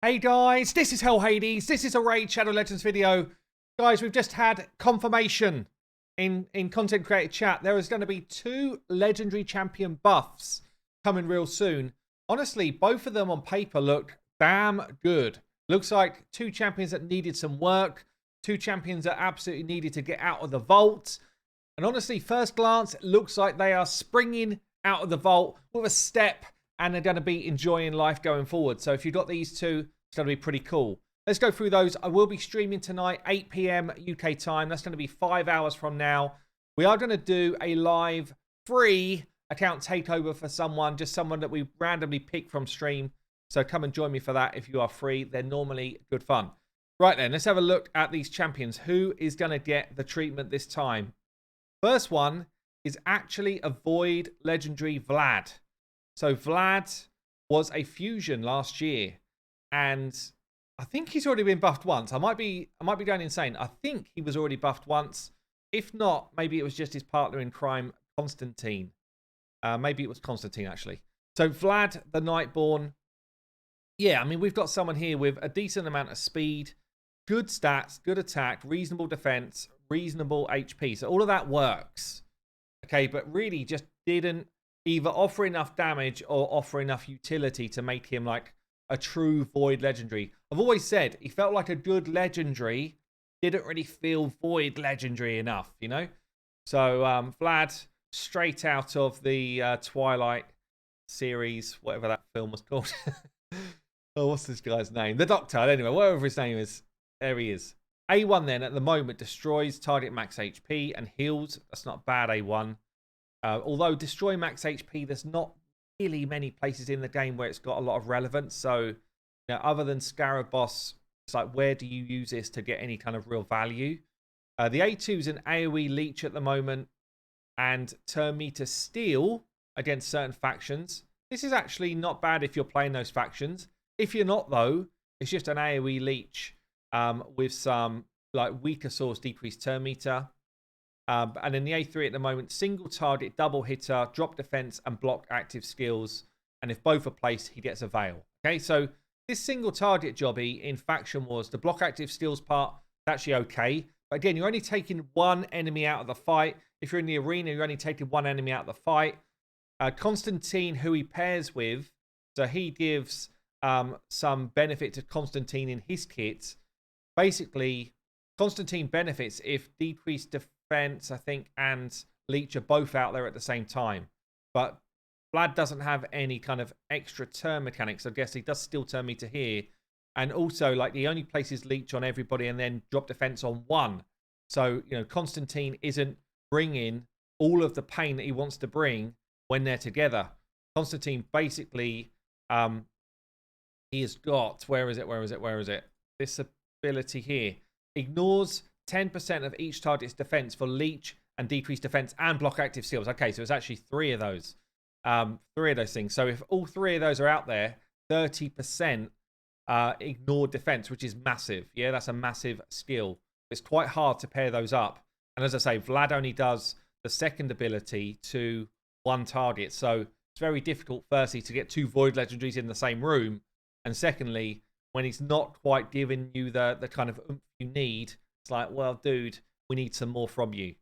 Hey guys, this is Hell Hades. This is a Raid Shadow Legends video. Guys, we've just had confirmation in content creator chat. There is going to be 2 legendary champion buffs coming real soon. Honestly, both of them on paper look damn good. Looks like 2 champions that needed some work. 2 champions that absolutely needed to get out of the vault. And honestly, first glance, it looks like they are springing out of the vault with a step. And they're going to be enjoying life going forward. So if you've got these 2, it's going to be pretty cool. Let's go through those. I will be streaming tonight, 8 p.m. UK time. That's going to be 5 hours from now. We are going to do a live free account takeover for someone, just someone that we randomly pick from stream. So come and join me for that if you are free. They're normally good fun. Right then, let's have a look at these champions. Who is going to get the treatment this time? First one is actually a Void Legendary Vlad. So Vlad was a fusion last year, and I think he's already been buffed once. I might be going insane. I think he was already buffed once. If not, maybe it was just his partner in crime, Constantine. Maybe it was Constantine, actually. So Vlad, the Nightborn. Yeah, I mean, we've got someone here with a decent amount of speed, good stats, good attack, reasonable defense, reasonable HP. So all of that works. Okay, but really just didn't either offer enough damage or offer enough utility to make him like a true Void Legendary. I've always said he felt like a good Legendary, didn't really feel Void Legendary enough, you know? So Vlad, straight out of the Twilight series, whatever that film was called. Oh, what's this guy's name? The Doctor, anyway, whatever his name is. There he is. A1 then, at the moment, destroys target max HP and heals. That's not bad, A1. Although destroy max HP, there's not really many places in the game where it's got a lot of relevance. So, you know, other than Scarab Boss, it's like, where do you use this to get any kind of real value? The A2 is an AoE leech at the moment, and turn meter steal against certain factions. This is actually not bad if you're playing those factions. If you're not, though, it's just an AoE leech with some like weaker source decreased turn meter. And in the A3 at the moment, single target, double hitter, drop defense, and block active skills. And if both are placed, he gets a veil. Okay, so this single target jobby in Faction Wars, the block active skills part, is actually okay. But again, you're only taking 1 enemy out of the fight. If you're in the arena, you're only taking 1 enemy out of the fight. Constantine, who he pairs with, so he gives some benefit to Constantine in his kit. Basically, Constantine benefits if decreased defense, I think, and leech are both out there at the same time. But Vlad doesn't have any kind of extra turn mechanics. I guess he does still turn meter here. And also, like, he only places leech on everybody and then drop defense on 1. So, you know, Constantine isn't bringing all of the pain that he wants to bring when they're together. Constantine basically, he has got, where is it? This ability here. Ignores 10% of each target's defense for leech and decreased defense and block active skills. Okay, so it's actually 3 of those. 3 of those things. So if all 3 of those are out there, 30% ignore defense, which is massive. Yeah, that's a massive skill. It's quite hard to pair those up. And as I say, Vlad only does the second ability to 1 target. So it's very difficult, firstly, to get 2 Void Legendaries in the same room. And secondly, when he's not quite giving you the kind of oomph you need, it's like, well, dude, we need some more from you.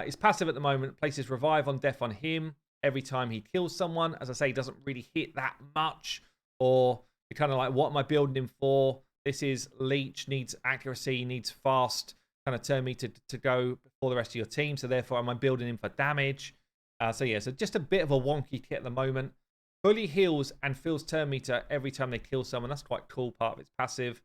His passive at the moment places Revive on Death on him every time he kills someone. As I say, he doesn't really hit that much. Or you're kind of like, what am I building him for? This is Leech, needs accuracy, needs fast kind of turn me to go before the rest of your team. So therefore, am I building him for damage? So yeah, so just a bit of a wonky kit at the moment. Fully heals and fills turn meter every time they kill someone. That's quite cool part of its passive.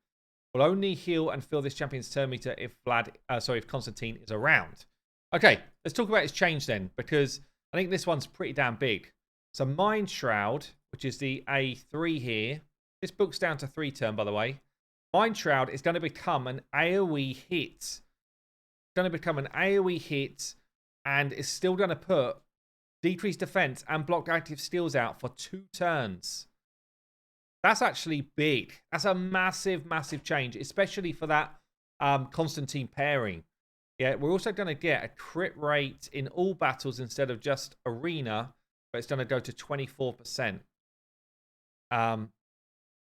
Will only heal and fill this champion's turn meter if if Constantine is around. Okay, let's talk about his change then, because I think this one's pretty damn big. So Mind Shroud, which is the A3 here. This book's down to 3 turn, by the way. Mind Shroud is going to become an AoE hit. It's going to become an AoE hit, and it's still going to put decreased defense and block active skills out for 2 turns. That's actually big. That's a massive, massive change, especially for that Constantine pairing. Yeah, we're also going to get a crit rate in all battles instead of just arena, but it's going to go to 24%.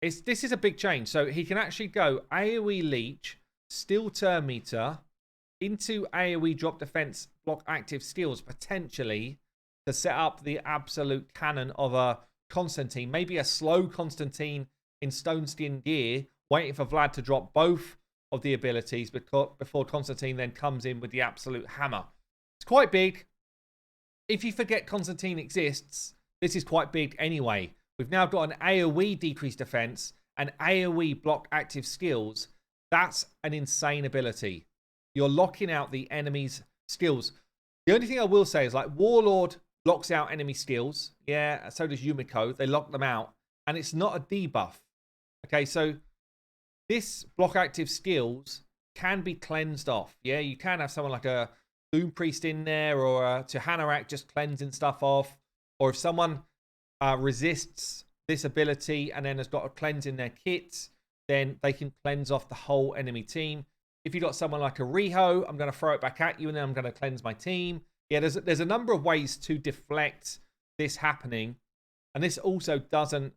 This is a big change. So he can actually go AoE Leech, Steel Turn Meter, into AoE Drop Defense, block active steals, potentially, to set up the absolute cannon of a Constantine. Maybe a slow Constantine in Stone Skin gear, waiting for Vlad to drop both of the abilities before Constantine then comes in with the absolute hammer. It's quite big. If you forget Constantine exists, this is quite big anyway. We've now got an AoE decreased defense and AoE block active skills. That's an insane ability. You're locking out the enemy's skills. The only thing I will say is, like, Warlord locks out enemy skills. Yeah, so does Yumiko. They lock them out. And it's not a debuff. Okay, so this block active skills can be cleansed off. Yeah, you can have someone like a Doom Priest in there, or a Tehanarak just cleansing stuff off. Or if someone resists this ability and then has got a cleanse in their kit, then they can cleanse off the whole enemy team. If you've got someone like a Riho, I'm going to throw it back at you and then I'm going to cleanse my team. Yeah, there's a number of ways to deflect this happening. And this also doesn't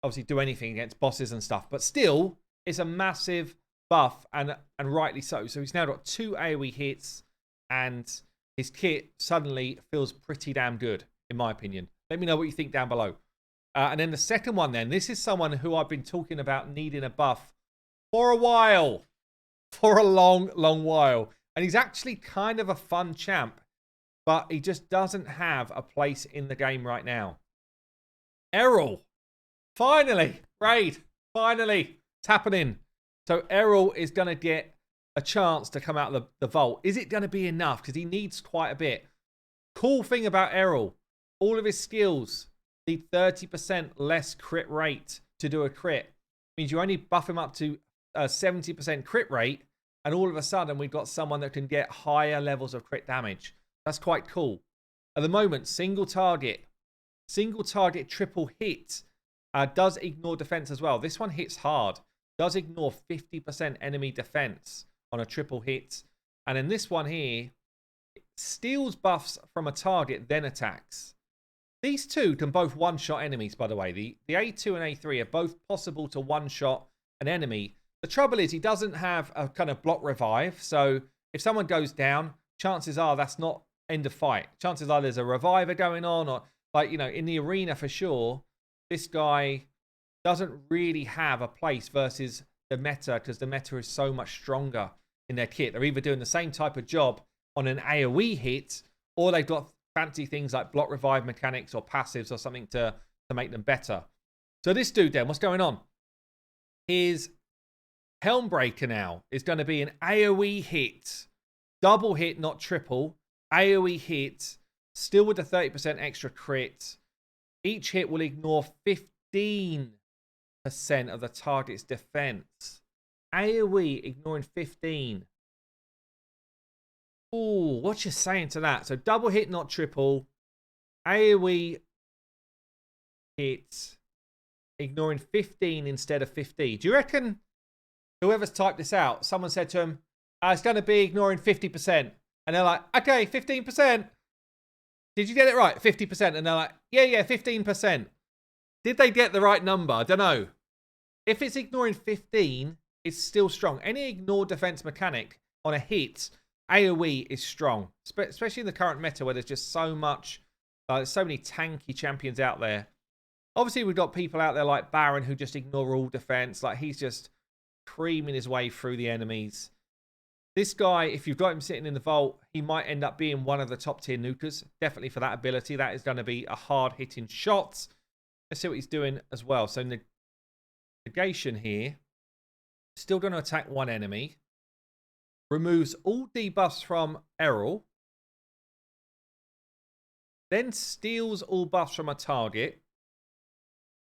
obviously do anything against bosses and stuff. But still, it's a massive buff, and rightly so. So he's now got 2 AoE hits, and his kit suddenly feels pretty damn good, in my opinion. Let me know what you think down below. And then the second one then. This is someone who I've been talking about needing a buff for a while. For a long, long while. And he's actually kind of a fun champ. But he just doesn't have a place in the game right now. Errol. Finally. Raid. Finally. It's happening. So Errol is going to get a chance to come out of the vault. Is it going to be enough? Because he needs quite a bit. Cool thing about Errol. All of his skills need 30% less crit rate to do a crit. Means you only buff him up to 70% crit rate, and all of a sudden we've got someone that can get higher levels of crit damage. That's quite cool. At the moment, single target triple hit does ignore defense as well. This one hits hard. Does ignore 50% enemy defense on a triple hit. And in this one here, steals buffs from a target, then attacks. These two can both one-shot enemies, by the way. The A2 and A3 are both possible to one-shot an enemy. The trouble is he doesn't have a kind of block revive. So if someone goes down, chances are that's not end of fight. Chances are there's a reviver going on, or, like, you know, in the arena for sure, this guy doesn't really have a place versus the meta, because the meta is so much stronger in their kit. They're either doing the same type of job on an AoE hit, or they've got fancy things like block revive mechanics or passives or something to make them better. So this dude then, what's going on? His Helmbreaker now is going to be an AoE hit. Double hit, not triple. AoE hit, still with a 30% extra crit. Each hit will ignore 15% of the target's defense. AoE ignoring 15. Ooh, what you saying to that? So double hit, not triple. AoE hit, ignoring 15 instead of 50. Do you reckon whoever's typed this out, someone said to him, it's going to be ignoring 50%. And they're like, okay, 15%. Did you get it right? 50%. And they're like, yeah, 15%. Did they get the right number? I don't know. If it's ignoring 15, it's still strong. Any ignore defense mechanic on a hit, AoE is strong. Especially in the current meta where there's just so much, there's so many tanky champions out there. Obviously, we've got people out there like Baron who just ignore all defense. Like, he's just creaming his way through the enemies. This guy, if you've got him sitting in the vault, he might end up being one of the top tier nukers. Definitely for that ability. That is going to be a hard hitting shot. Let's see what he's doing as well. So negation here. Still going to attack one enemy. Removes all debuffs from Errol. Then steals all buffs from a target.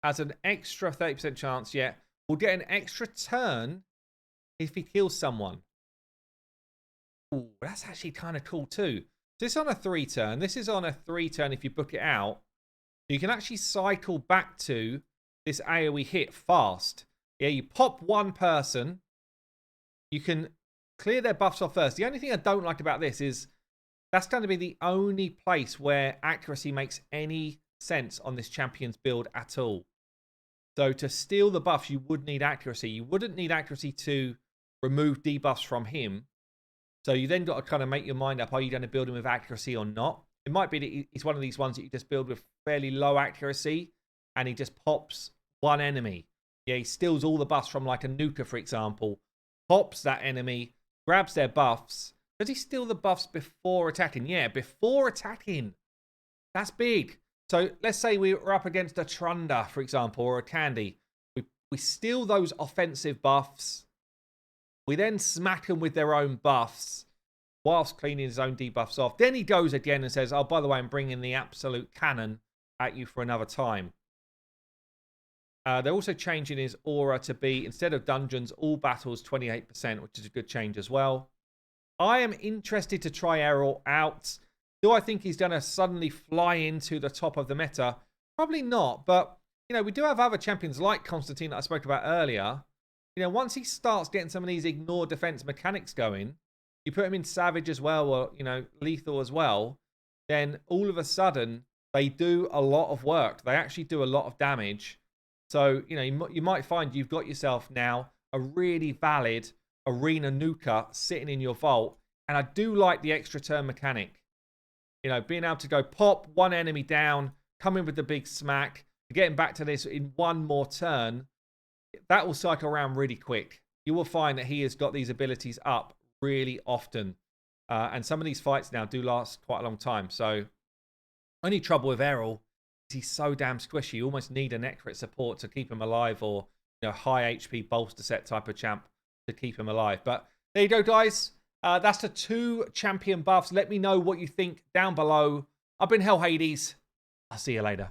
Has an extra 30% chance. Yeah. Will get an extra turn if he kills someone. Ooh, that's actually kind of cool too. This is on a 3 turn. This is on a 3 turn if you book it out. You can actually cycle back to this AoE hit fast. Yeah, you pop one person. You can clear their buffs off first. The only thing I don't like about this is that's going to be the only place where accuracy makes any sense on this champion's build at all. So to steal the buffs, you would need accuracy. You wouldn't need accuracy to remove debuffs from him. So you then got to kind of make your mind up, are you going to build him with accuracy or not? It might be that he's one of these ones that you just build with fairly low accuracy and he just pops one enemy. Yeah, he steals all the buffs from like a Nuka, for example, pops that enemy, grabs their buffs. Does he steal the buffs before attacking? Yeah, before attacking. That's big. So let's say we were up against a Trunda, for example, or a Candy. We steal those offensive buffs. We then smack them with their own buffs whilst cleaning his own debuffs off. Then he goes again and says, oh, by the way, I'm bringing the absolute cannon at you for another time. They're also changing his aura to be, instead of dungeons, all battles 28%, which is a good change as well. I am interested to try Errol out. Do I think he's going to suddenly fly into the top of the meta? Probably not, but, you know, we do have other champions like Constantine that I spoke about earlier. You know, once he starts getting some of these ignore defense mechanics going, you put him in Savage as well, or, you know, Lethal as well, then all of a sudden, they do a lot of work. They actually do a lot of damage. So, you know, you might find you've got yourself now a really valid Arena Nuka sitting in your vault. And I do like the extra turn mechanic. You know, being able to go pop one enemy down, come in with the big smack, getting back to this in one more turn, that will cycle around really quick. You will find that he has got these abilities up really often. And some of these fights now do last quite a long time. So, only trouble with Errol is he's so damn squishy. You almost need an accurate support to keep him alive, or, you know, high HP bolster set type of champ to keep him alive. But there you go, guys. That's the 2 champion buffs. Let me know what you think down below. I've been Hell Hades. I'll see you later.